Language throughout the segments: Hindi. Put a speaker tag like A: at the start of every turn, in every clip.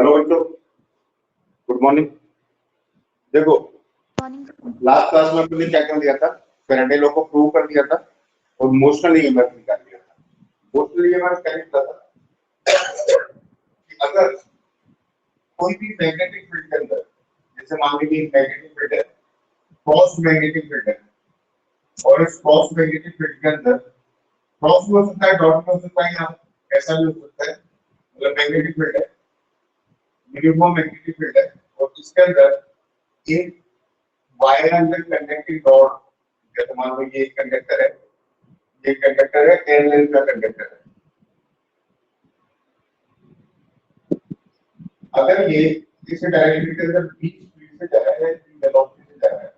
A: हेलो बच्चों, गुड मॉर्निंग। देखो, लास्ट क्लास में अपने क्या कर दिया था, फैराडे लॉ को प्रूव कर दिया था और मोशनल ईएमएफ निकाल दिया था। मोशनल ईएमएफ क्या कहता था कि अगर कोई भी मैग्नेटिक फील्ड के अंदर, जैसे मान लीजिए मैग्नेटिक फील्ड है, क्रॉस मैग्नेटिक फील्ड है, और इस क्रॉस मैग्नेटिक फील्ड के अंदर क्रॉस भी हो सकता है, डॉट भी हो सकता है, यहाँ ऐसा भी हो सकता है, मतलब मैग्नेटिक फील्ड है, यूनिफॉर्म मैग्नेटिक फील्ड है, और इसके अंदर एक वायर अंदर कंडक्टिंग रॉड, जैसे मान लो ये एक कंडक्टर है, ये कंडक्टर है, एल लेंथ का कंडक्टर है। अगर ये इस डायरेक्शन के अंदर v स्पीड से जा रहा है, वेलोसिटी से जा रहा है,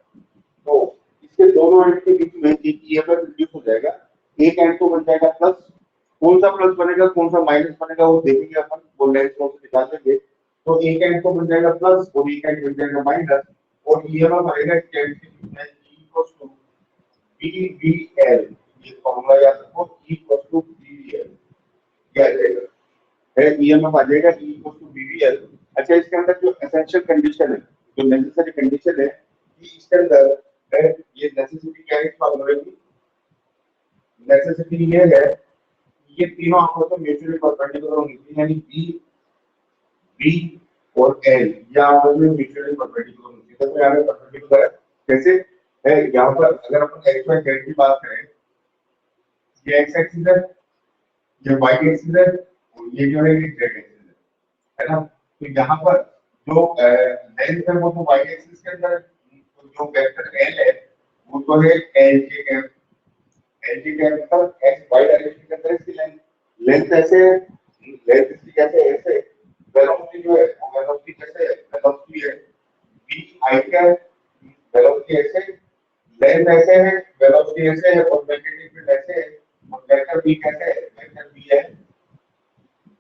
A: तो इसके दोनों एंड के बीच में एक ईएमएफ इंड्यूस हो जाएगा। एक एंड तो बन जाएगा प्लस, कौन सा प्लस बनेगा कौन सा माइनस बनेगा वो देखेंगे अपन, वो लेंथ से निकाल देंगे। तो एक एंड तो बन जाएगा प्लस और एक एंड बन जाएगा माइनस, और ईएमएफ आएगा इसके एंड के बीच में E इक्वल्स टू VVL। ये फॉर्मूला याद रखो, E इक्वल्स टू VVL क्या आ जाएगा, है ईएमएफ आ जाएगा E इक्वल्स टू VVL। अच्छा, इसके अंदर जो एसेंशियल कंडीशन है, जो नेसेसरी कंडीशन है कि इसके अंदर है, ये नेसेसिटी क्या है फॉर्मूले की, नेसेसिटी ये है, ये तीनों आपस में म्यूचुअली परपेंडिकुलर होंगी, यानी B और L ये आपस में म्यूचुअली परपेंडिकुलर होंगी। तो यहाँ पे परपेंडिकुलर है, कैसे है, यहाँ पर अगर अपन x y z की बात करें, ये x एक्सिस है, ये y एक्सिस है, और ये जो है ये z एक्सिस है ना। तो यहाँ पर जो लेंथ है वो तो y एक्सिस के अंदर, तो जो वेक्टर l है वो तो है l के कैप, l के कैप पर x y डायरेक्शन के अंदर इसकी लेंथ ऐसे है, लेंथ इसकी कैसे है, ऐसे वेलोसिटी जो है वो वेलोसिटी कैसे है, वेलोसिटी है v i कैप, वेलोसिटी ऐसे, लेंथ ऐसे है, वेलोसिटी ऐसे है, और मैग्नेटिक फील्ड ऐसे है, और वेक्टर v कैसे है, वेक्टर v है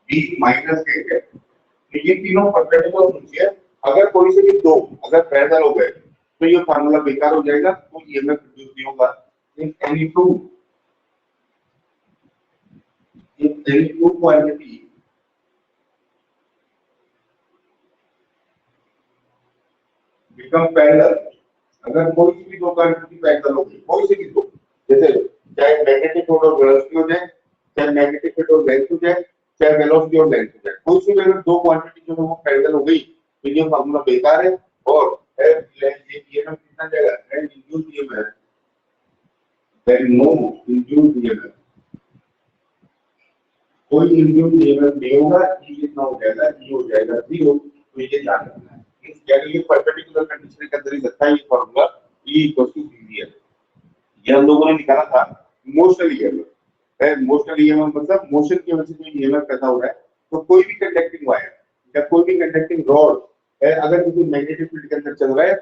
A: v माइनस k है। तो ये तीनों परपेंडिकुलर होंगे। अगर कोई से भी दो अगर पैरेलल हो गए तो ये फार्मूला बेकार हो जाएगा, तो ईएमएफ प्रोड्यूस नहीं होगा। In any two quantity become parallel, अगर कोई सी भी दो क्वांटिटी पैरेलल होगी, कोई सी भी दो, जैसे चाहे मैग्नेटिक फील्ड और वेलोसिटी हो जाए, चाहे मैग्नेटिक फील्ड और लेंथ हो जाए, चाहे वेलोसिटी और लेंथ हो जाए, कोई सी भी अगर दो क्वांटिटी जो है वो पैरेलल हो गई तो ये फार्मूला बेकार है। और ये ईएमएफ कितना जाएगा, and induce EMF, there is no induce EMF, कोई इंड्यूस ईएमएफ नहीं होगा। ये कितना हो जाएगा, ये हो जाएगा 0। तो ये ध्यान रखना है, यानी ये पर्टिकुलर कंडीशन के अंदर ही लगता है ये formula E equal to VVL। ये हम लोगों ने निकाला था मोशनल ईएमएफ है। मोशनल ईएमएफ मतलब मोशन की वजह से जो ईएमएफ पैदा हो रहा है। तो कोई भी कंडक्टिंग वायर या कोई भी कंडक्टिंग रॉड है, अगर किसी मैग्नेटिक फील्ड के अंदर चल रहा है,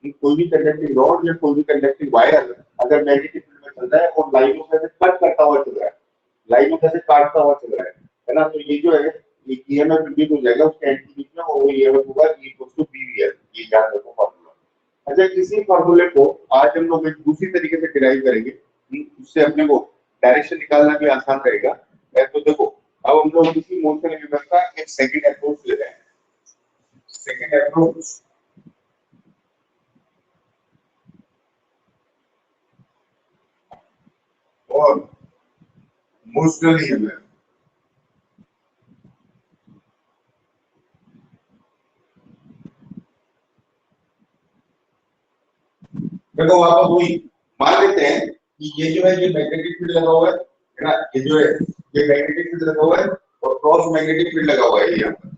A: कोई भी कंडक्टिंग रॉड या कोई भी कंडक्टिंग वायर अगर मैग्नेटिक फील्ड में चल रहा है और लाइनों से कट करता हुआ चल रहा है, लाइनों से काटता हुआ चल रहा है ना, तो ये जो है ये ईएमएफ इंड्यूस हो जाएगा उसके एंड के बीच में, और वो ईएमएफ होगा E इक्वल टू VVL। ये याद रखो फार्मूला। अच्छा, इसी फार्मूले को आज हम लोग एक दूसरी तरीके से डिराइव करेंगे, उससे अपने को डायरेक्शन निकालना भी आसान रहेगा। तो देखो, अब हम लोग इसी मोशन ईएमएफ का एक सेकंड अप्रोच ले रहे हैं। सेकंड अप्रोच और मोशनल ईएमएफ। देखो वापस वही मान लेते हैं कि ये जो है ये मैग्नेटिक फील्ड लगा हुआ है ना, ये जो है ये मैग्नेटिक फील्ड लगा हुआ है और क्रॉस मैग्नेटिक फील्ड लगा हुआ है यहाँ पर।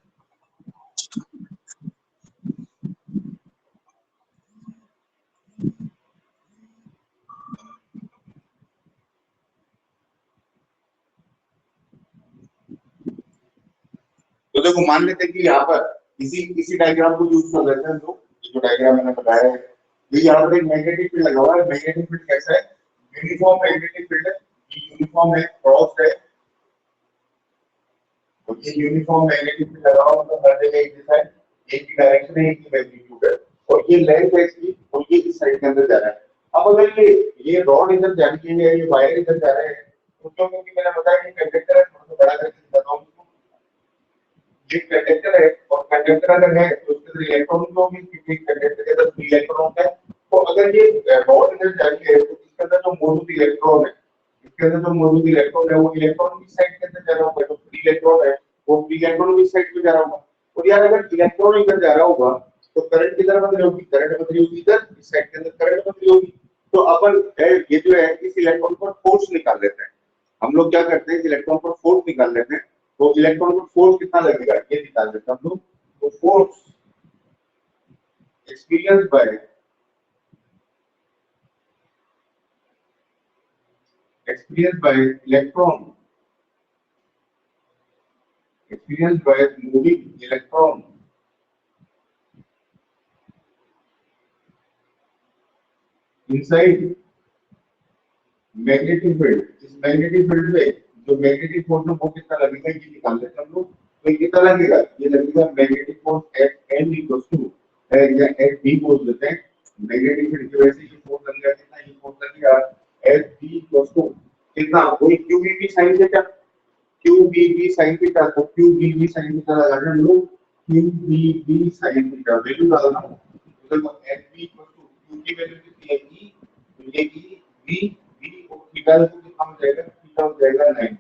A: तो देखो मान लेते हैं कि यहाँ पर इसी डायग्राम को यूज कर लेते हैं हम लोग। जो डायग्राम मैंने बताया है, ये यहाँ पर एक मैग्नेटिक फील्ड लगा हुआ है। मैग्नेटिक फील्ड कैसा है, यूनिफॉर्म मैग्नेटिक फील्ड है, ये यूनिफॉर्म है, क्रॉस है, तो ये यूनिफॉर्म मैग्नेटिक फील्ड लगा हुआ मतलब हर जगह एक जैसा है, एक ही डायरेक्शन है, एक ही मैग्नीट्यूड है, और ये लेंथ है इसकी, और ये इस साइड के अंदर जा रहा है। अब अगर ये रॉड इधर जा रही है, ये वायर इधर जा रहा है, तो क्योंकि मैंने बताया कि कंडक्टर है, थोड़ा सा बड़ा करके दिखाता हूं। एक कंडक्टर है और कंडक्टर अगर है तो उसके अंदर इलेक्ट्रॉन भी होंगे क्योंकि कंडक्टर के अंदर फ्री इलेक्ट्रॉन होता है। तो अगर ये रॉड अंदर जा रही है तो इसके अंदर जो मौजूद इलेक्ट्रॉन है, इसके अंदर जो मौजूद इलेक्ट्रॉन है वो इलेक्ट्रॉन की साइड के अंदर जा रहा होगा, जो फ्री इलेक्ट्रॉन है वो फ्री इलेक्ट्रॉन की साइड पे जा रहा होगा। और यार अगर इलेक्ट्रॉन इधर जा रहा होगा तो करंट किधर बदल होगी, करंट बदल होगी इधर, इस साइड के अंदर करंट बदल होगी। तो अपन ये जो है इस इलेक्ट्रॉन पर फोर्स निकाल लेते हैं। हम लोग क्या करते हैं, इलेक्ट्रॉन पर फोर्स निकाल लेते हैं। तो इलेक्ट्रॉन पर फोर्स कितना लगेगा ये निकाल लेते हैं हम लोग। तो force experience by electron, experience by moving electron inside magnetic field. इस मैग्नेटिक फील्ड में जो मैग्नेटिक फोर्स है वो कितना लगेगा ये निकाल लेते हैं हम लोग। तो ये कितना लगेगा, ये लगेगा magnetic force at N equals to या एट बी बोल देते हैं। मैग्नेटिक फील्ड की वजह से ये फोर्स लगेगा कितना, ये फोर्स लगेगा एट बी इक्वल्स टू कितना, वही Q B B sine theta, Q B B sine theta. तो Q B B sine theta लगाना हम लोग, Q B B sine theta value लगाना। तो देखो at B equals to Q की वैल्यू कितनी है ई, तो ये ई बी बी और थीटा को कितना हो जाएगा, थीटा हो जाएगा 90।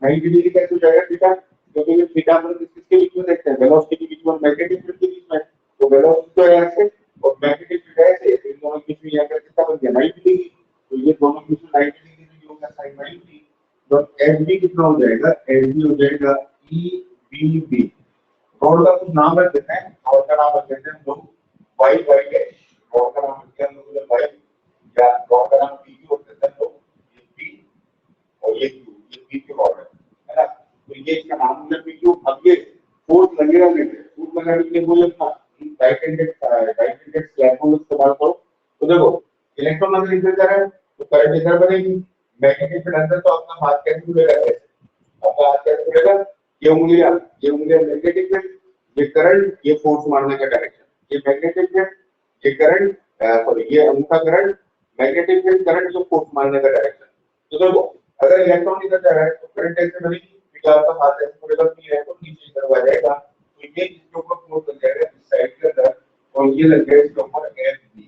A: 90 डिग्री कैसे हो जाएगा थीटा, क्योंकि ये थीटा पर किसके बीच में देखते हैं, वेलोसिटी के बीच में, मैग्नेटिक फील्ड के बीच में। तो वेलोसिटी तो है ऐसे और मैग्नेटिक फील्ड है ऐसे, इन दोनों के बीच में यहाँ पर कितना बन गया 90 डिग्री। तो ये दोनों के बीच में 90 डिग्री में होगा sin 90। तो एफ बी कितना हो जाएगा, एफ बी हो जाएगा ई बी बी। रॉड का कुछ नाम रख देते हैं, रॉड का नाम रख देते हैं हम लोग वाई वाई डैश, रॉड का नाम रखते हैं हम लोग वाई, या रॉड का नाम पी क्यू रख देते हैं हम लोग, ये पी और ये क्यू, ये पी क्यू रॉड है ना। तो ये इसका नाम है पी क्यू। अब ये फोर्स लगेगा नहीं, फोर्स लगाने के लिए बोले था राइट हैंडेड स्लैब को इस्तेमाल करो। तो देखो इलेक्ट्रॉन अगर इधर जा रहा है तो करंट इधर बनेगी, मैग्नेटिक फील्ड अंदर, तो आपका हाथ कैसे जुड़ेगा, आपका हाथ कैसे जुड़ेगा, ये उंगलियां मैग्नेटिक फील्ड, ये करंट, ये फोर्स मारने का डायरेक्शन, ये मैग्नेटिक फील्ड, ये करंट, सॉरी ये अंगूठा करंट, मैग्नेटिक फील्ड करंट, जो फोर्स मारने का डायरेक्शन। तो देखो अगर इलेक्ट्रॉन इधर जा रहा है तो करंट ऐसे बनेगी, क्योंकि आपका हाथ ऐसे जुड़ेगा तो इलेक्ट्रॉन नीचे की तरफ आ जाएगा। तो ये इसके ऊपर फोर्स लग जाएगा इस साइड के अंदर, और ये लग जाएगा इसके ऊपर एफ बी,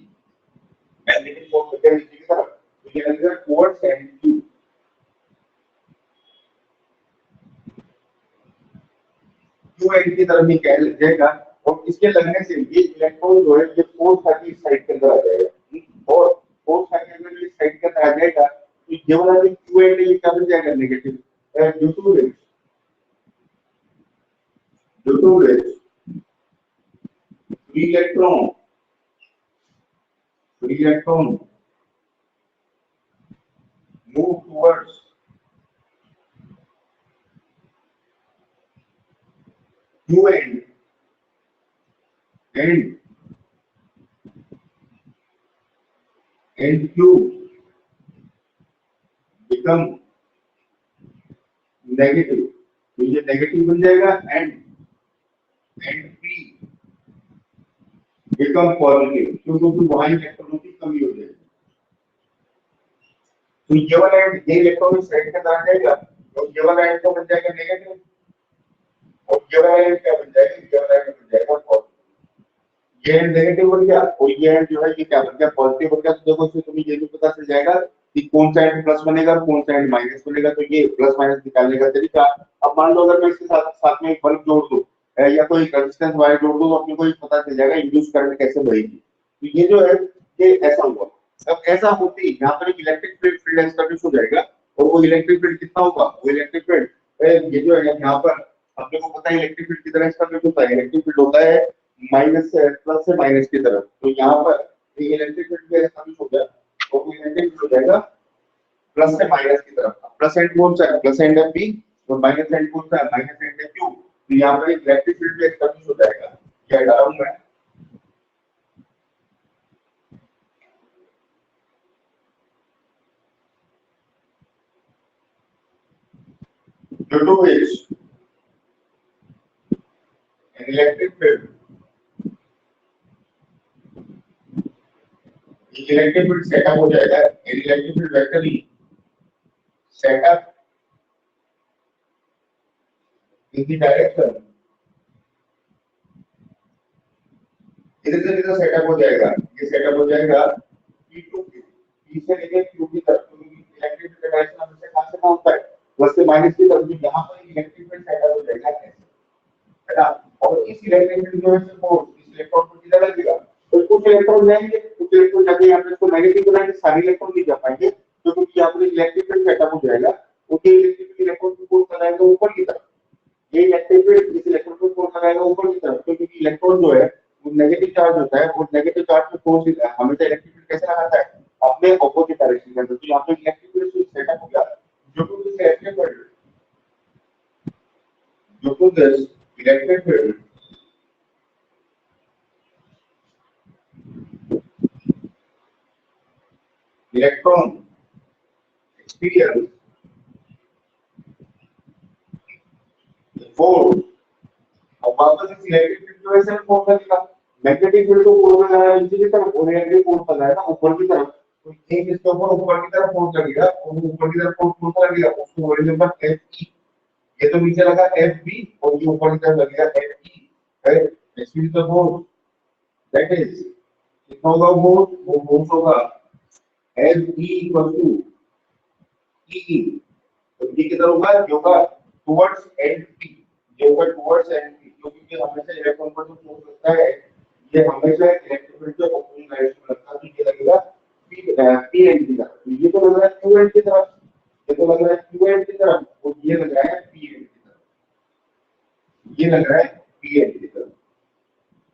A: मैग्नेटिक फोर्स लग जाएगा नीचे की तरफ। तो ये लगेगा towards and Q, Q and की तरफ ही कह लग जाएगा। और इसके लगने से ये इलेक्ट्रॉन जो है ये फोर्स आके इस साइड के अंदर आ जाएगा, और फोर्स आके अगर इस साइड के अंदर आ जाएगा तो ये वाला जो क्यू एंड ये क्या बन जाएगा, negative, due to free electron, free electron move towards Q end and Q become negative. तो ये नेगेटिव बन जाएगा एंड पी बिकम पॉजिटिव, क्योंकि वहां इलेक्ट्रॉनों की कमी हो जाएगी। तो ये वाला एंड, ये इलेक्ट्रॉन इस साइड के अंदर आ जाएगा और ये वाला एंड तो बन जाएगा नेगेटिव, और ये वाला एंड क्या बन जाएगा, ये वाला एंड बन जाएगा पॉजिटिव। ये एंड नेगेटिव बन गया और ये एंड जो है ये क्या बन गया, पॉजिटिव बन गया। तो देखो इससे तुम्हें ये भी पता चल जाएगा कि कौन सा एंड प्लस बनेगा, कौन सा एंड माइनस बनेगा। तो ये प्लस माइनस निकालने का तरीका। अब मान लो अगर मैं इसके साथ साथ में एक बल्ब जोड़ दूं या कोई रेजिस्टेंस वायर जोड़ दूं, तो अपने को पता चल जाएगा इंड्यूस करंट कैसे बनेगी। तो ये जो है ये ऐसा हुआ। अब ऐसा होते ही यहाँ पर एक इलेक्ट्रिक फील्ड एस्टैब्लिश हो जाएगा, और वो इलेक्ट्रिक फील्ड कितना होगा, वो इलेक्ट्रिक फील्ड ये जो है यहाँ पर अपने को पता है इलेक्ट्रिक फील्ड कितना एस्टैब्लिश होता है, इलेक्ट्रिक फील्ड होता है माइनस से प्लस से माइनस की तरफ। तो यहाँ पर इलेक्ट्रिक फील्ड भी एस्टैब्लिश हो गया, और इलेक्ट्रिक फील्ड हो जाएगा प्लस से माइनस की तरफ। प्लस एंड कौन सा है, प्लस एंड है पी, और माइनस एंड कौन सा है, माइनस एंड है क्यू। तो यहाँ पर इलेक्ट्रिक फील्ड भी एस्टैब्लिश हो जाएगा। क्या डाउन है, due to which an electric field, electric field setup हो जाएगा, electric field vector E setup in the direction इधर से इधर सेटअप हो जाएगा, ये सेटअप हो जाएगा P टू P से लेके Q की तरफ, क्योंकि इलेक्ट्रिक फील्ड का डायरेक्शन हमेशा कहां से कहां होता है, प्लस से माइनस की तरफ, यहाँ पर इलेक्ट्रिक फील्ड सेटअप हो जाएगा ऐसे, है ना। और इस इलेक्ट्रिक फील्ड की वजह से फोर्स इस इलेक्ट्रॉन को किधर लगेगा, तो कुछ इलेक्ट्रॉन जाएंगे, कुछ इलेक्ट्रॉन जाके यहाँ पे इसको नेगेटिव बनाएंगे, सारे इलेक्ट्रॉन नहीं जा पाएंगे, तो क्योंकि यहाँ पर इलेक्ट्रिक फील्ड सेटअप हो जाएगा, ओके इलेक्ट्रिक इलेक्ट्रॉन को फोर्स लगाएगा ऊपर की तरफ, ये इलेक्ट्रिक फील्ड इस इलेक्ट्रॉन को फोर्स लगाएगा ऊपर की तरफ, क्योंकि इलेक्ट्रॉन जो है वो नेगेटिव चार्ज होता है, और नेगेटिव चार्ज में फोर्स हमेशा इलेक्ट्रिक फील्ड कैसे लगाता है, अपने ऑपोजिट डायरेक्शन के अंदर। तो यहाँ पे इलेक्ट्रिक फील्ड सेटअप हो गया, जो टू दिस इलेक्ट्रिक फील्ड, जो to this electric field electron experience force, अब वापस इस इलेक्ट्रिक फील्ड की वजह से फोर्स लगेगा, मैग्नेटिक फील्ड को फोर्स लगाया नीचे की तरफ, और इलेक्ट्रिक फोर्स लगाया ऊपर की तरफ, तो एक इसके ऊपर की तरफ फोर्स लगेगा, और ऊपर की तरफ फोर्स लगेगा, उसको बोलेंगे बस Fe, ये तो नीचे लगा Fb, और ये ऊपर की तरफ लगेगा Fe, राइट। एक्चुअली तो फोर्स दैट इज कितना होगा, वो फोर्स होगा Fe इक्वल टू E, तो ये कितना होगा टुवर्ड्स Nt, ये होगा टुवर्ड्स Nt, क्योंकि हमेशा इलेक्ट्रॉन पर जो फोर्स लगता है ये हमेशा इलेक्ट्रिक फील्ड के अपोजिट डायरेक्शन में लगता है, तो ये लगेगा Pn की तरफ, ये तो लग रहा है Qn की तरफ, ये तो लग रहा है Qn की तरफ, और ये लग रहा है Pn की तरफ, ये लग रहा है Pn की तरफ।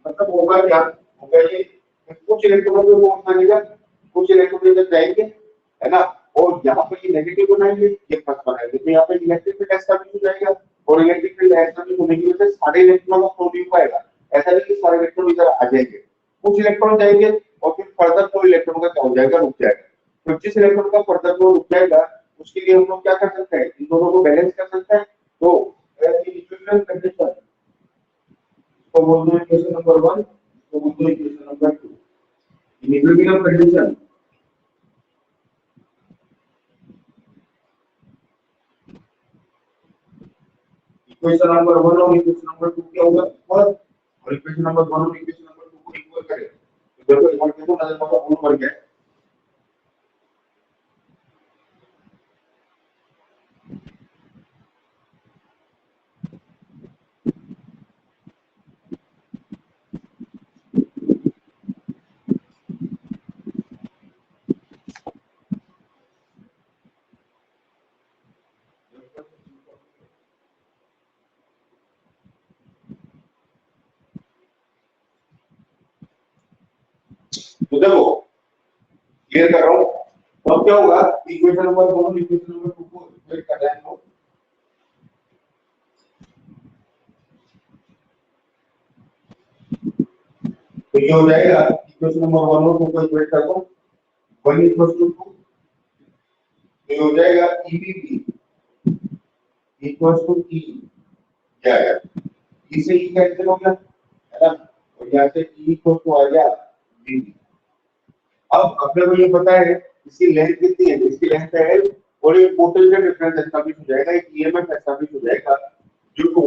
A: मतलब होगा क्या, होगा ये कुछ इलेक्ट्रॉनों को फोर्स लगेगा, कुछ इलेक्ट्रॉन इधर जाएंगे, है ना, और यहाँ पर ये नेगेटिव बनाएंगे, ये प्लस बनाएंगे, तो यहाँ पे इलेक्ट्रिक फील्ड एस्टैब्लिश हो जाएगा, और इलेक्ट्रिक फील्ड एस्टैब्लिश होने की वजह से सारे इलेक्ट्रॉनों का फ्लो नहीं हो पाएगा, ऐसा नहीं कि सारे इलेक्ट्रॉन इधर आ जाएंगे, कुछ इलेक्ट्रॉन जाएंगे, और फिर फर्दर फ्लो इलेक्ट्रॉन का क्या हो जाएगा, रुक जाएगा। तो जिस इलेक्ट्रॉन का फर्दर फ्लो रुक जाएगा, उसके लिए हम लोग क्या कर सकते हैं, इन दोनों को बैलेंस कर सकते हैं। तो इक्वेशन कंडीशन को बोलते हैं इक्वेशन नंबर 1, तो बोलते हैं equation number 2, in equilibrium condition equation number 1 और इक्वेशन नंबर 2 क्या होगा, इक्वल, और इक्वेशन नंबर 1 और इक्वेशन नंबर 2 को इक्वल करें, तो देखो इक्वल देखो नजर मारो गुण बढ़ गया, तो देखो क्लियर कर रहा हूं, अब क्या होगा, इक्वेशन नंबर 1 और इक्वेशन नंबर 2 को इक्वेट कर रहे हैं हम लोग, तो ये हो जाएगा इक्वेशन नंबर 1 और 2 को इक्वेट कर दो, 1 इक्वल टू 2, ये हो जाएगा EBB इक्वल टू E, क्या है, E से E कैंसिल हो गया, है ना, और यहाँ से E इक्वल टू आ गया BB। अब अपने को ये पता है इसकी लेंथ कितनी है, इसकी लेंथ है L, और ये पोटेंशियल डिफरेंस एस्टैब्लिश हो जाएगा, एक EMF एस्टैब्लिश हो जाएगा due to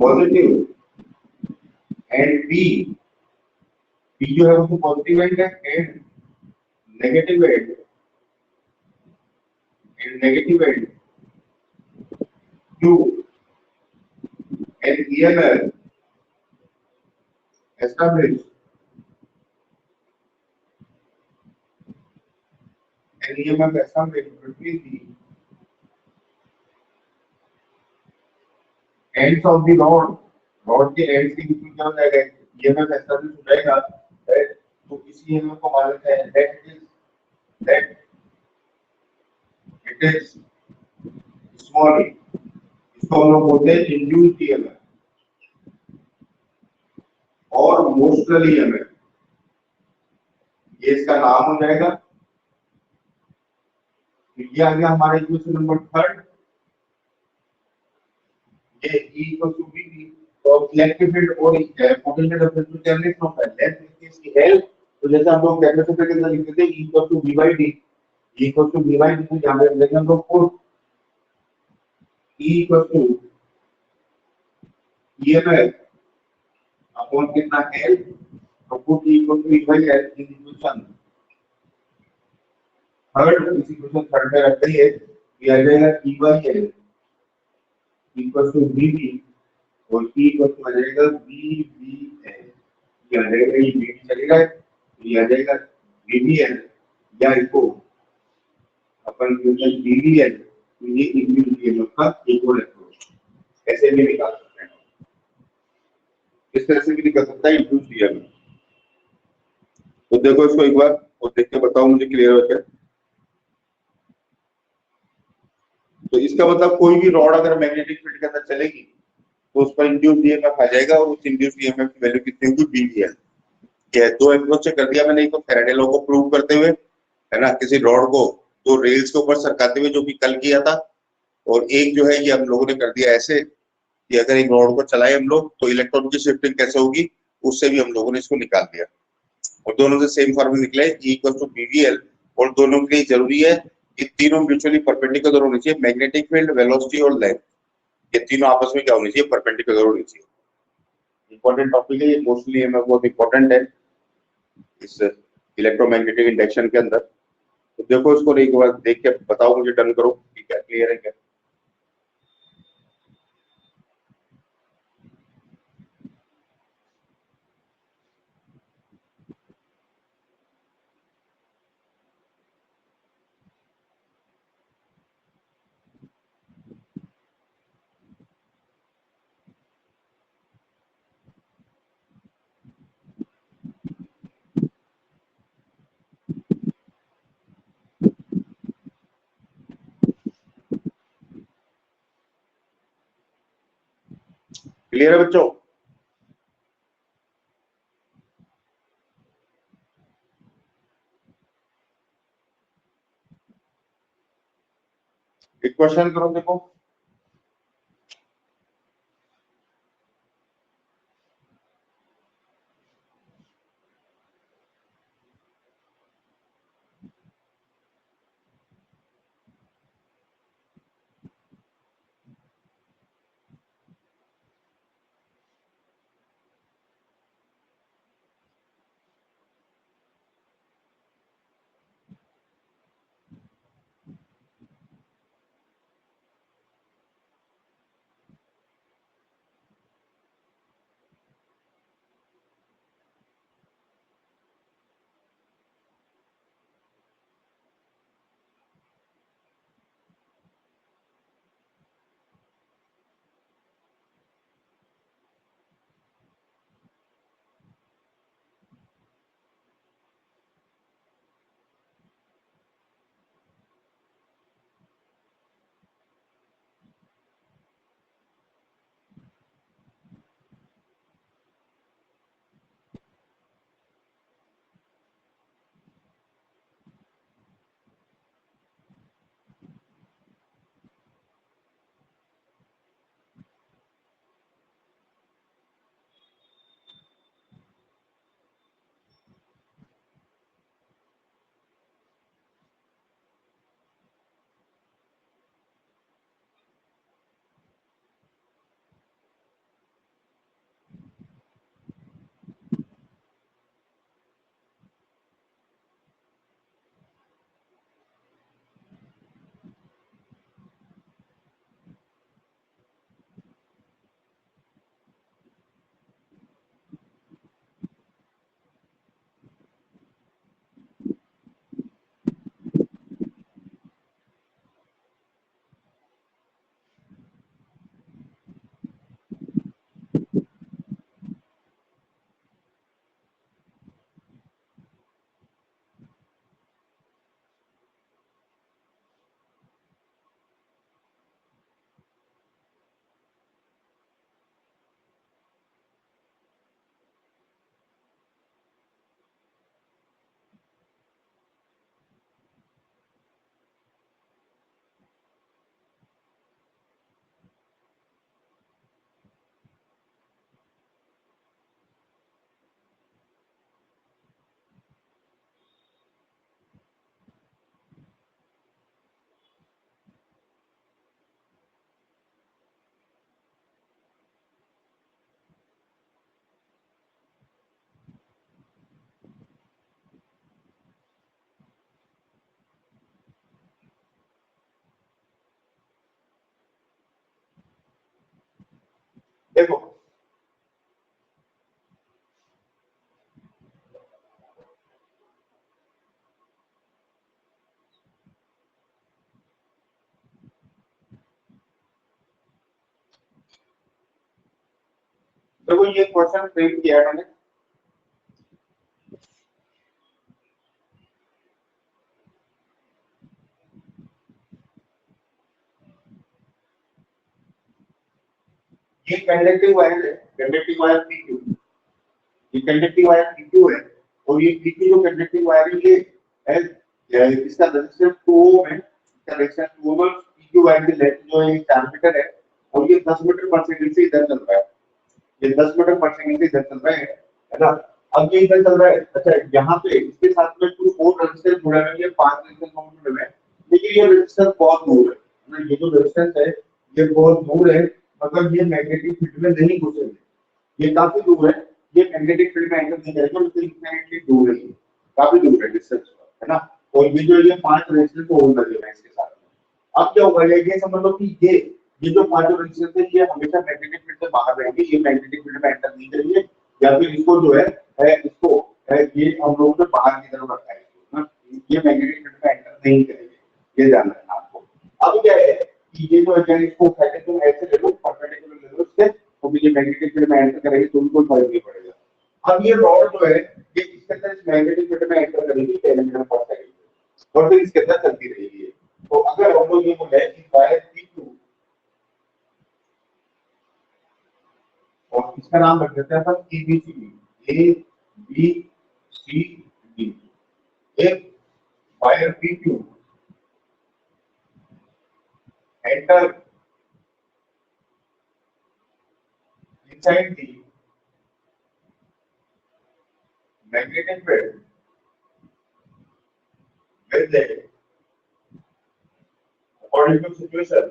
A: positive end B जो है वो पॉजिटिव एंड है, and negative end Q and EMF established between the ends of the rod के ends के बीच में क्या हो जाएगा, EMF established हो जाएगा, right? तो इसी EMF को मान लेते हैं that it is small e, इसको हम लोग बोलते हैं induced EMF और मोशनल EMF, ये इसका नाम हो जाएगा। ये आ गया हमारे इक्वेशन नंबर 3, ये E इक्वल टू BB, तो इलेक्ट्रिक फील्ड और पोटेंशियल डिफरेंस को जनरेट होता है, लेंथ इसकी L, तो जैसे हम लोग कैपेसिटर के अंदर लिखते थे E equal to V/D, E equal to V/D, तो यहां पे लेंगे हम लोग force, E equals to EMF upon कितना L, तो put E equals to E by L in equation third, इस इक्वेशन थर्ड में रखते ही ये आ जाएगा E by L equals to VB और E equals to आ जाएगा VBL, ये आ जाएगा, ये VB चलेगा, ये आ जाएगा VBL या इसको अपन VBL, तो ये इंड्यूस्ड ईएमएफ का एक और अप्रोच ऐसे भी निकाल सकते हैं, इस तरह से भी निकल सकता है इंड्यूस्ड ईएमएफ। तो देखो इसको एक बार और देख के बताओ मुझे क्लियर हो क्या। तो इसका मतलब कोई भी रॉड अगर मैग्नेटिक फील्ड के अंदर चलेगी तो उस पर इंड्यूस्ड ईएमएफ आ जाएगा और उस इंड्यूस्ड ईएमएफ की वैल्यू कितनी होगी, बीवीएल। ये दो अप्रोच से कर दिया मैंने, एक तो फैराडे लॉ को प्रूव करते हुए, है ना, किसी रॉड को दो रेल्स के ऊपर सरकाते हुए, जो कि कल किया था, और एक जो है ये हम लोगों ने कर दिया ऐसे कि अगर एक रॉड को चलाए हम लोग तो इलेक्ट्रॉन की शिफ्टिंग कैसे होगी, उससे भी हम लोगों ने इसको निकाल दिया और दोनों से सेम फॉर्मूला निकला है E इक्वल टू बीवीएल। और दोनों के लिए जरूरी है कि तीनों म्यूचुअली परपेंडिकुलर होनी चाहिए, मैग्नेटिक फील्ड, वेलोसिटी और लेंथ, ये तीनों आपस में क्या होनी चाहिए, परपेंडिकुलर होनी चाहिए। इंपॉर्टेंट टॉपिक है ये, मोस्टली हमें बहुत इंपॉर्टेंट है इस इलेक्ट्रोमैग्नेटिक इंडक्शन के अंदर। तो देखो इसको एक बार देख के बताओ मुझे, डन करो कि क्या क्लियर है क्या। क्लियर है बच्चों। एक क्वेश्चन करो देखो। देखो ये क्वेश्चन फ्रेम किया है मैंने, ये कंडक्टिंग वायर है, कंडक्टिंग वायर पीक्यू, ये कंडक्टिंग वायर पीक्यू है, और ये पीक्यू जो कंडक्टिंग वायर है ये है, इसका रेजिस्टेंस 2 ओम है, इसका रेजिस्टेंस 2 ओम, पीक्यू वायर की लेंथ जो है 4 मीटर है, और ये 10 मीटर पर सेकंड से इधर चल रहा है, ये 10 मीटर पर सेकंड से इधर चल रहा है ना। अब ये इधर चल रहा है, अच्छा यहाँ पे इसके साथ में 2 और रेजिस्टेंस जुड़ा है, ये 5 रेजिस्टेंस जुड़े हुए हैं, लेकिन ये रेजिस्टेंस बहुत दूर है ना, ये जो रेजिस्टेंस है ये बहुत दूर है, मतलब ये मैग्नेटिक फील्ड में नहीं घुसेंगे, ये काफी दूर है, ये मैग्नेटिक फील्ड में एंटर नहीं करेगा, मतलब इनफिनिटली दूर है, काफी दूर है डिस्टेंस, है ना। और ये जो ये 5 रेजिस्टेंस को होल्ड लगे हैं इसके साथ में। अब क्या होगा, ये समझ लो कि ये जो 5 रेजिस्टेंस है ये हमेशा मैग्नेटिक फील्ड से बाहर रहेंगे, ये मैग्नेटिक फील्ड में एंटर नहीं करेंगे, या फिर इसको जो है इसको ये हम लोगों ने बाहर की तरफ रखा है इसको ना, ये मैग्नेटिक फील्ड में एंटर नहीं करेंगे, ये ध्यान रखना आपको। अब क्या है कि ये जो है इसको कहते हैं, तुम ऐसे ले लो, परपेंडिकुलर ले लो इससे, तो ये मैग्नेटिक फील्ड में एंटर करेगी तो उनको फर्क नहीं पड़ेगा। अब ये रॉड जो है ये इसके अंदर इस मैग्नेटिक फील्ड में एंटर करेगी 10 मीटर पर सेकंड, और फिर इसके अंदर चलती रहेगी। तो अगर हम लोग ये बोले कि वायर P2, और इसका नाम रख देते हैं अपन ABCD, A B C D, एक wire P2 enter inside the magnetic field with the according to situation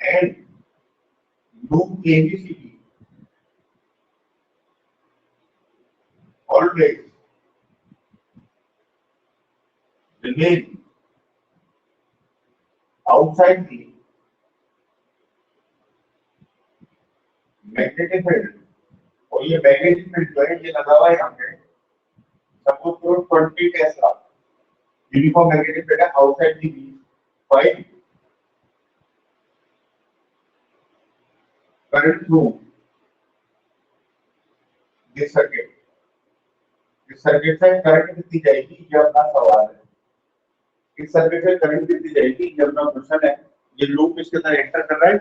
A: and loop ABCD always remain outside the magnetic field, और ये मैग्नेटिक फील्ड जो है ये लगा हुआ है यहाँ पे, सपोज करो 20 टेस्ला, यूनिफॉर्म मैग्नेटिक फील्ड है outside the five current through this circuit, इस सर्किट से करंट कितनी जाएगी ये अपना सवाल है, इस सर्किट से करंट कितनी जाएगी ये अपना क्वेश्चन है। ये लूप इसके अंदर एंटर कर रहा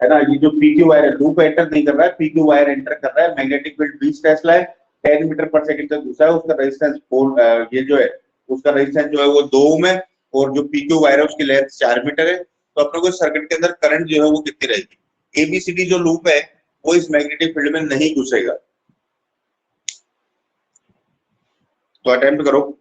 A: है ना, ये जो पीक्यू वायर है लूप एंटर नहीं कर रहा है, पीक्यू वायर एंटर कर रहा है, मैग्नेटिक फील्ड 20 टेस्ला है, 10 मीटर पर सेकंड तक घुसा है, उसका रेजिस्टेंस ये जो है उसका रेजिस्टेंस जो है वो 2 ओम है, और जो पीक्यू वायर है उसकी लेंथ 4 मीटर है। तो अपने को सर्किट के अंदर करंट जो है वो कितनी रहेगी, एबीसीडी जो लूप है वो इस मैग्नेटिक फील्ड में नहीं घुसेगा। तो अटेम्प्ट करो।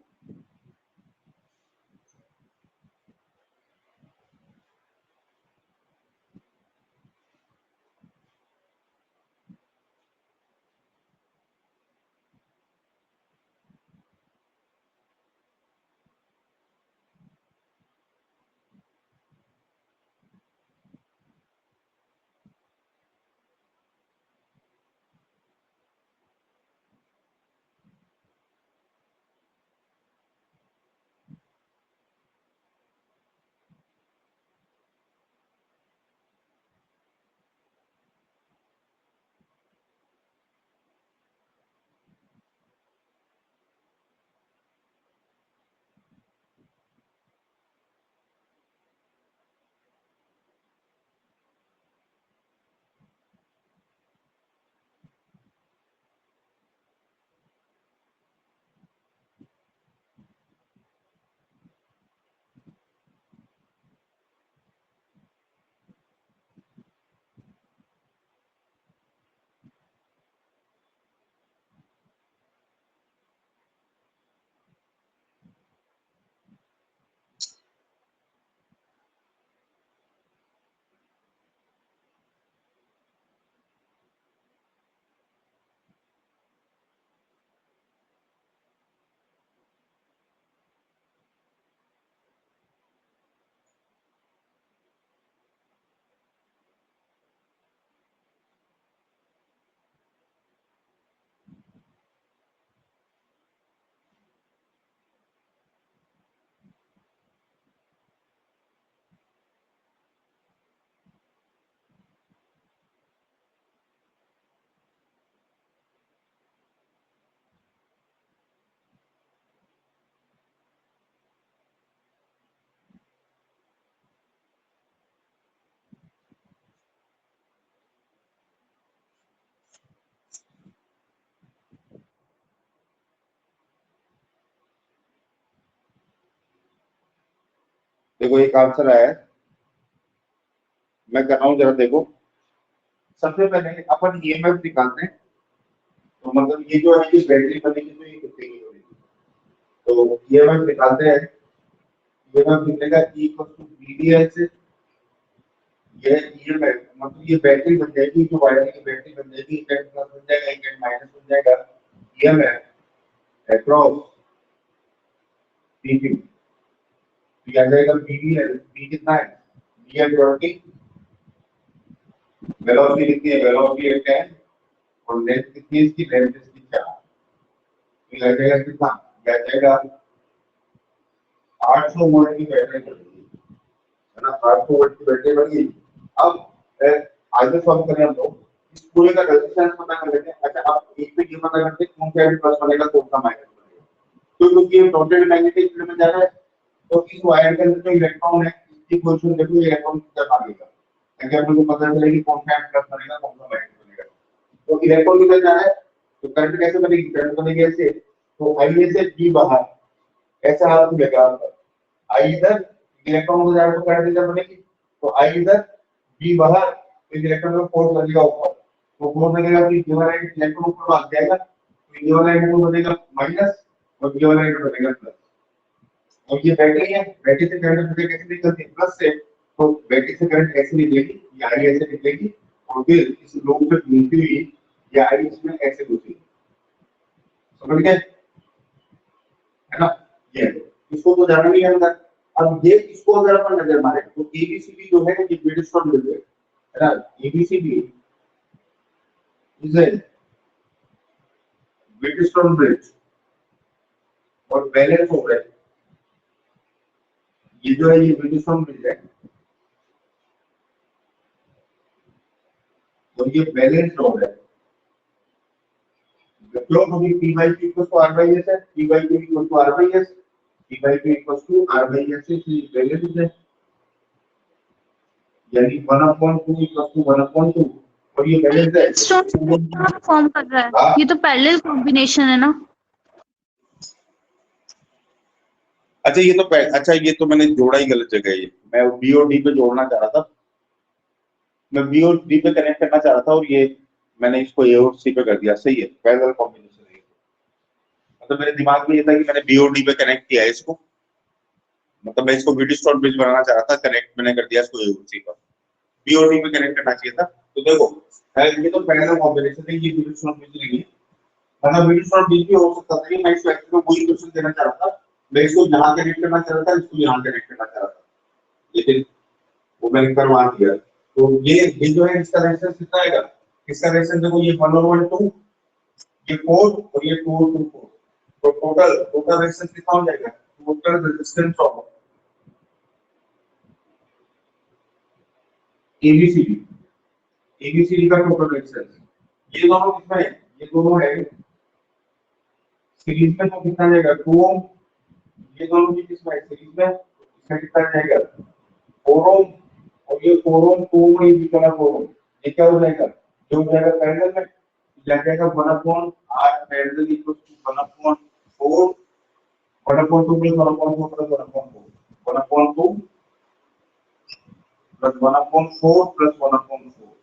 A: देखो एक आंसर आया है, मैं कर रहा हूँ, जरा देखो। सबसे पहले अपन ईएमएफ निकालते हैं, तो मतलब ये जो है कि बैटरी बनेगी तो ये कितने की बनेगी, तो ईएमएफ निकालते हैं। ईएमएफ निकलेगा E इक्वल टू VDI से, ये ईएमएफ मतलब ये बैटरी बन जाएगी, जो वायरिंग की बैटरी बन जाएगी, एक एंड प्लस बन जाएगा, एक एंड माइनस बन जाएगा। ईएमएफ अक्रॉस पीवी, तो आ जाएगा VDI, V कितना है, V वेलोसिटी, वेलोसिटी कितनी है, वेलोसिटी है 10, और लेंथ कितनी है इसकी, लेंथ इसकी 4, तो आ जाएगा कितना, आ जाएगा 800 वोल्ट की बैटरी बनेगी, है ना, 800 वोल्ट की बैटरी बनेगी। अब आगे सॉल्व करें हम लोग, इस पूरे का रेजिस्टेंस पता कर लेते हैं। अच्छा, आप एक पे ये पता करते हैं कौन सा प्लस बनेगा कौन सा माइनस बनेगा, तो क्योंकि ये टोटल मैग्नेटिक फील्ड में जा रहा है, तो इस वायर के अंदर जो इलेक्ट्रॉन है इसकी पोजीशन देखो, ये इलेक्ट्रॉन किधर भागेगा, अगर हमको पता चले कि कौन सा प्लस बनेगा कौन सा माइनस बनेगा, तो इलेक्ट्रॉन किधर जा रहा है, तो करंट कैसे बनेगी, करंट बनेगी ऐसे, तो आई से बी बाहर, ऐसा आपको लगा आई इधर, इलेक्ट्रॉन को जा रहा है तो करंट इधर बनेगी, तो आई इधर बी बाहर, तो इलेक्ट्रॉन का फोर्स लगेगा ऊपर, तो फोर्स लगेगा कि ये वाला इलेक्ट्रॉन ऊपर भाग जाएगा, तो ये वाला इलेक्ट्रॉन बनेगा माइनस और ये वाला इलेक्ट्रॉन बनेगा प्लस। और ये बैटरी है, बैटरी से करंट मुझे कैसे निकलती है, प्लस से, तो बैटरी से करंट ऐसे निकलेगी, ये आई ऐसे निकलेगी, और फिर इस लूप से घूमती हुई ये आई इसमें ऐसे घुसेगी, समझ गए, है ना, ये इसको तो जाना नहीं है अंदर। अब ये इसको अगर अपन नजर मारे तो एबीसीडी जो है ये ब्रिटिशटोन ब्रिज है ना, एबीसीडी इज ए ब्रिटिशटोन ब्रिज, और बैलेंस हो रहा है, ये जो है ये ब्रिटिशटोन ब्रिज है, और ये बैलेंस हो रहा है, क्यों, क्योंकि P by Q equal to R by S है, P by Q equal to R by S, P by Q equal to R by S से बैलेंस है, यानी 1/2 इक्वल टू 1/2, और ये बैलेंस है,
B: फॉर्म कर रहा है, ये तो पैरेलल कॉम्बिनेशन है ना।
A: अच्छा ये तो अच्छा ये तो मैंने जोड़ा ही गलत जगह, ये मैं बी और डी पे जोड़ना चाह रहा था, मैं बी और डी पे कनेक्ट करना चाह रहा था, और ये मैंने इसको ए और सी पे कर दिया, सही है, पैरेलल कॉम्बिनेशन है, मतलब मेरे दिमाग में ये था कि मैंने बी और डी पे कनेक्ट किया है इसको, मतलब मैं इसको ब्रिटिशटोन ब्रिज बनाना चाह रहा था, कनेक्ट मैंने कर दिया इसको ए और सी पर, बी और डी पे कनेक्ट करना चाहिए था। तो देखो ये तो पैरेलल कॉम्बिनेशन है, ये ब्रिटिशटोन ब्रिज नहीं है, मतलब ब्रिटिशटोन ब्रिज भी हो सकता था, मैं इसको एक्चुअली वही क्वेश्चन देना चाह रहा था, मैं इसको यहाँ कनेक्ट करना चाह रहा था, इसको यहाँ कनेक्ट करना चाह रहा था, लेकिन वो मैंने करवा दिया। तो ये जो है इसका रेजिस्टेंस कितना आएगा, इसका रेजिस्टेंस देखो, ये 1 और 1 2, ये 4 और ये 2 और 2 4, तो टोटल रेजिस्टेंस कितना हो जाएगा, total resistance of ABCD, ABCD का टोटल रेजिस्टेंस, ये दोनों कितना है, ये दोनों है सीरीज में, तो कितना जाएगा 2 ओम, ये दोनों की कितना है सीरीज में, इसमें कितना जाएगा 4 ओम, और ये 4 ओम 2 ओम, ये कितना 4 ओम, ये क्या हो जाएगा, जो हो जाएगा पैरेलल में लग जाएगा 1/r parallel equal to 1/4, 1/2 plus 1/4 plus 1/4, 1/2 plus 1/4 plus 1/4,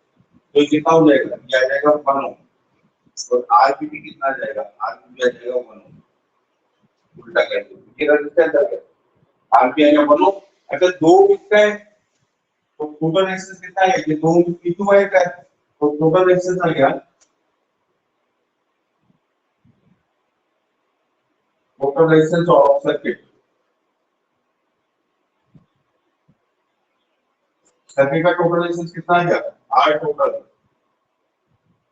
A: तो ये कितना हो जाएगा, ये आ जाएगा 1 ओम, और आरपीटी कितना आ जाएगा, आरपीटी आ जाएगा 1 ओम, उल्टा कर दो, ये रेजिस्टेंस आ गया, आरपी आएगा 1 ओम। अच्छा दो कितना है, तो टोटल रेजिस्टेंस कितना है, ये 2 P2 है, तो टोटल रेजिस्टेंस आ गया, total resistance of circuit, circuit का टोटल रेजिस्टेंस कितना आ गया, R टोटल,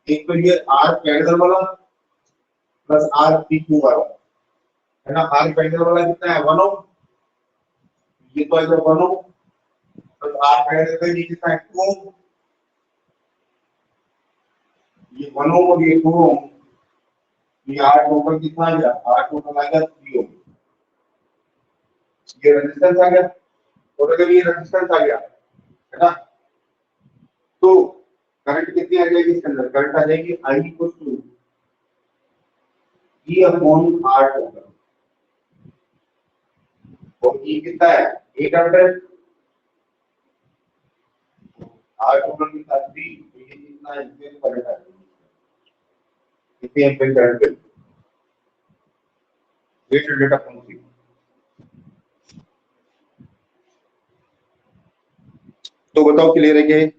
A: एक तो ये R पैरेलल वाला प्लस R P2 वाला, है ना, R पैरेलल वाला कितना है 1 ओम, ये तो आएगा 1 ओम, प्लस R पैरेलल का ये कितना है 2 ओम, ये 1 ओम और ये 2 ओम, ये R टोटल कितना आ गया, R टोटल आ गया 3 ओम, ये रेजिस्टेंस आ गया, और अगर ये रेजिस्टेंस आ गया, है ना, तो करंट कितनी आ जाएगी इसके अंदर, करंट आ जाएगी I equal to E upon R total, और E कितना है 8 एम्पीयर R टोटल के साथ भी ये कितना एम्पीयर करंट आ रही है, कितने एम्पीयर करंट है 800 अपॉन 3। तो बताओ क्लियर है क्या ये?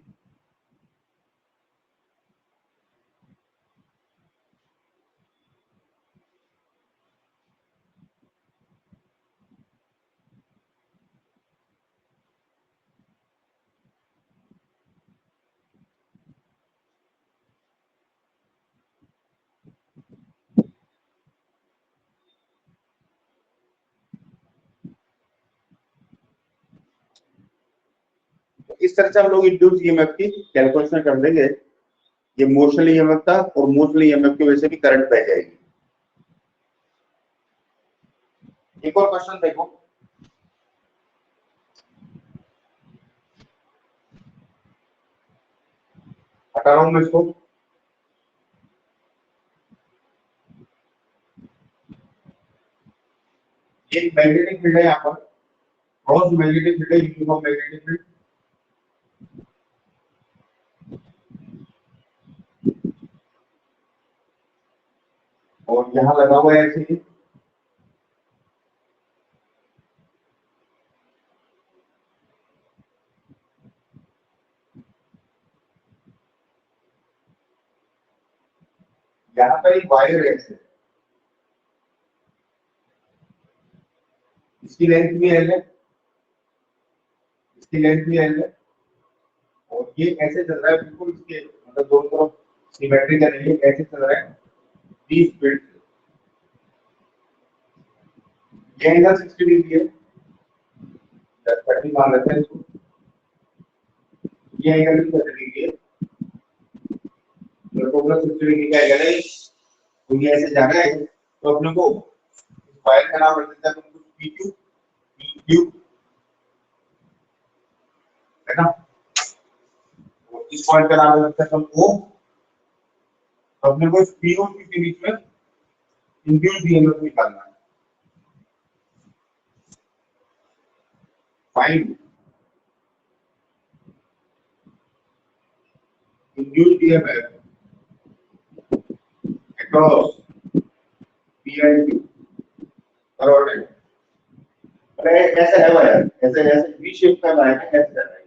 A: इस तरह से हम लोग इंड्यूस ईएमएफ की कैलकुलेशन कर लेंगे। ये मोशनल ईएमएफ था और मोशनल ईएमएफ की वजह से भी करंट बह जाएगी। एक और क्वेश्चन देखो, हटा रहा हूं मैं इसको। ये मैग्नेटिक फील्ड है, यहाँ पर क्रॉस मैग्नेटिक फील्ड है, यूनिफॉर्म मैग्नेटिक फील्ड। और यहाँ लगा हुआ है ऐसे ही, यहाँ पर एक वायर है ऐसे, इसकी लेंथ भी एल है, इसकी लेंथ भी एल है, और ये ऐसे चल रहा है बिल्कुल इसके मतलब दोनों तरफ सिमेट्रिकल है, ऐसे चल रहा है 20 फीट। ये एंगल 60 डिग्री है, 30 मान लेते हैं इसको। ये एंगल भी 30 डिग्री है, तो टोटल 60 डिग्री का एंगल है। तो ये ऐसे जा रहा है, तो अपने को फाइल का नाम रख देते हैं अपन PQ, PQ है ना। और इस पॉइंट का नाम रख देते हैं अपन O। अपने को P और Q के बीच में इंड्यूस्ड ईएमएफ निकालना है। Find induced EMF across P and Q। करो अटेंड। अरे ऐसा है वायर, ऐसे ऐसे वी शेप का वायर है, ऐसे है।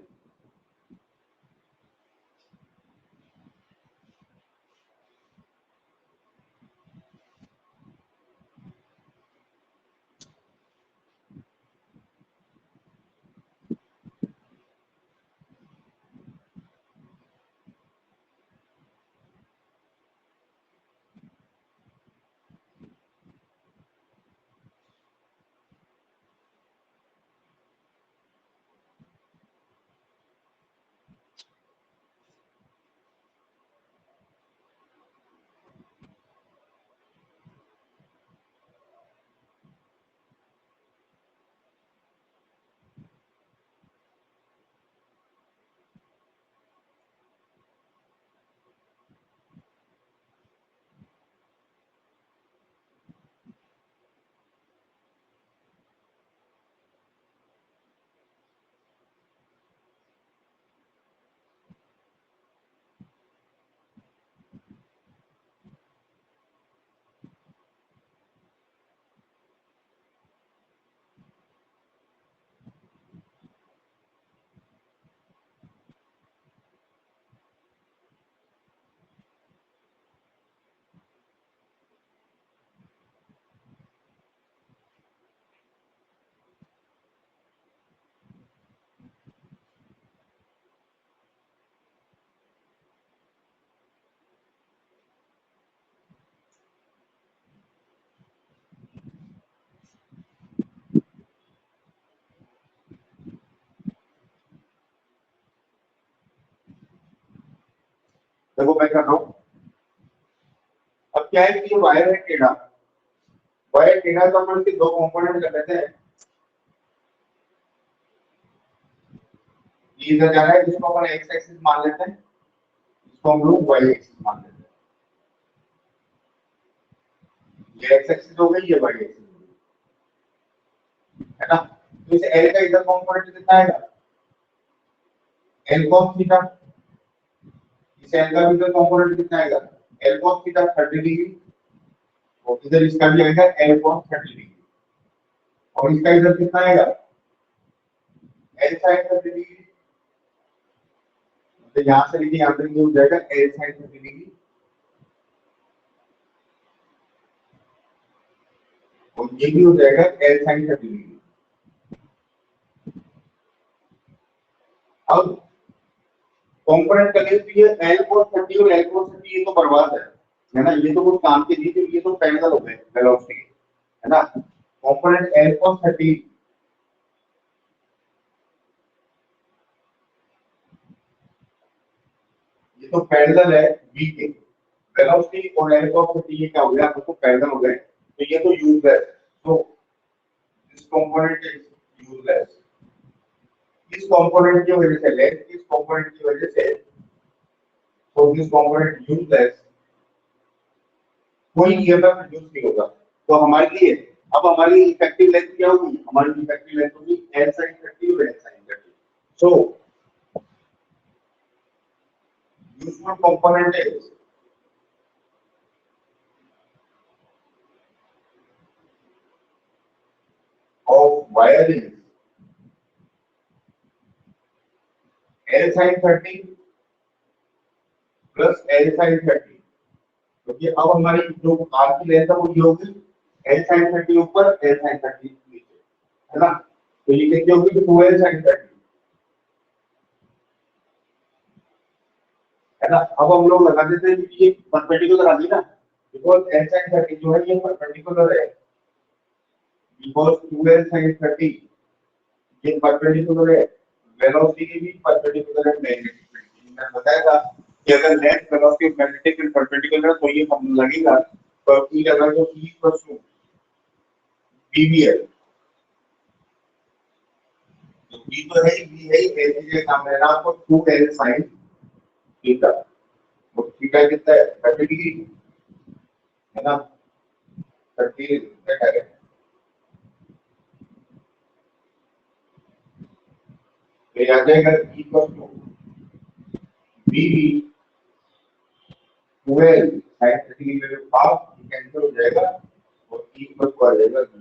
A: देखो मैं कर रहा हूँ। अब क्या है कि ये वायर है टेढ़ा, वायर टेढ़ा तो अपन इसके दो कंपोनेंट कर लेते हैं। ये इधर जा रहा है, जिसको अपन एक्स एक्सिस मान लेते हैं, इसको हम लोग वाई एक्सिस मान लेते हैं। ये एक्स एक्सिस हो गई, ये वाई एक्सिस हो गई, है ना। तो इसे L का इधर कंपोनेंट कितना आएगा, L cos थीटा। इसे L का इधर कंपोनेंट कितना आएगा, L cos थीटा 30 डिग्री, और इधर इसका भी आएगा L cos 30 डिग्री, और इसका इधर कितना आएगा, L sin 30 डिग्री। तो यहां से लीजिए, यहां तक हो जाएगा L sin 30 डिग्री, और ये भी हो जाएगा L sin 30 डिग्री। अब कंपोनेंट का लेंथ ये L cos 30 और L cos 30 ये तो बर्बाद है ना, ये तो कुछ काम के नहीं थे, ये तो पैरेलल हो गए वेलोसिटी, है ना। कंपोनेंट L cos 30 ये तो पैरेलल है v के, वेलोसिटी और L cos 30 ये क्या हो गया, आपको पैरेलल हो गए, तो ये तो यूजलेस, तो दिस कंपोनेंट इज यूजलेस। इस कंपोनेंट की वजह से लेंथ, इस कंपोनेंट की वजह से, तो दिस कंपोनेंट यूजलेस, कोई ईएमएफ प्रोड्यूस नहीं होगा। तो हमारे लिए अब हमारी इफेक्टिव लेंथ क्या होगी, हमारी इफेक्टिव लेंथ होगी L sin 30 और L sin 30। So useful component is of wire is L sin 30 plus L sin 30, क्योंकि अब हमारी जो आर की लेंथ है वो ये होगी L sin 30 ऊपर L sin 30 नीचे, है ना। तो ये कितनी होगी, 2L sin 30, है ना। अब हम लोग लगा देते हैं कि ये परपेंडिकुलर आ गई ना, बिकॉज L sin 30 जो है ये परपेंडिकुलर है, बिकॉज 2L sin 30 ये परपेंडिकुलर है, वेलोसिटी की भी परपेंडिकुलर है मैग्नेटिक फील्ड की। मैंने बताया था कि अगर लेंथ वेलोसिटी और मैग्नेटिक फील्ड परपेंडिकुलर है तो ये हम लगेगा, तो ई अगर जो ई इक्वल्स टू बीबीएल, तो बी तो है, बी है एल के काम है ना, आपको 2L sin थीटा, तो थीटा कितना है 30 डिग्री, है ना, 30 है। तो ये आ जाएगा ई इक्वल्स टू बीबी 2L sin 30 डिग्री में हाफ कैंसिल हो जाएगा, और ई इक्वल्स टू आ जाएगा बी।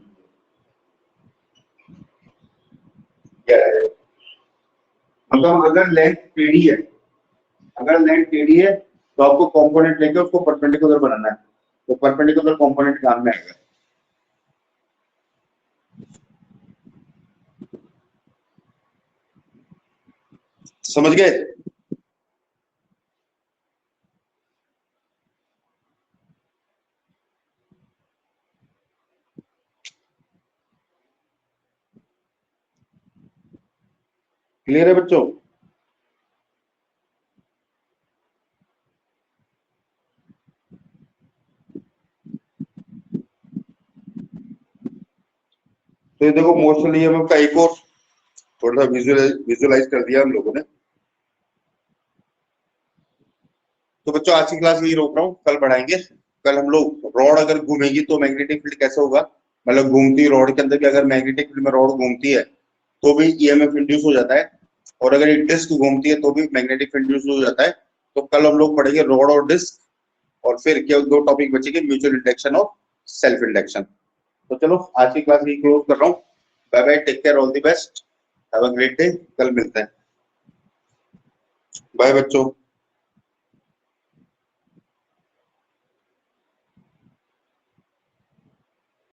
A: क्या है, मतलब अगर लेंथ टेढ़ी है, अगर लेंथ टेढ़ी है तो आपको कंपोनेंट लेके उसको परपेंडिकुलर बनाना है, तो परपेंडिकुलर कंपोनेंट काम में आएगा। समझ गए? क्लियर है बच्चों? तो ये देखो मोशन ईएमएफ का एक और थोड़ा सा विजुअलाइज कर दिया हम लोगों ने। तो बच्चों आज की क्लास यही रोक रहा हूँ, कल बढ़ाएंगे। कल हम लोग रॉड अगर घूमेगी तो मैग्नेटिक फील्ड कैसे होगा, मतलब घूमती रॉड के अंदर भी अगर मैग्नेटिक फील्ड में रॉड घूमती है तो भी ईएमएफ इंड्यूस हो जाता है, और अगर एक डिस्क घूमती है तो भी मैग्नेटिक फील्ड इंड्यूस हो जाता है। तो कल हम लोग पढ़ेंगे रॉड और डिस्क, और फिर क्या दो टॉपिक बचेंगे, म्यूचुअल इंडक्शन और सेल्फ इंडक्शन। तो चलो आज की क्लास यही क्लोज कर रहा हूँ। Bye bye, take care, all the best, have a great day, कल मिलते हैं। बाय बच्चों।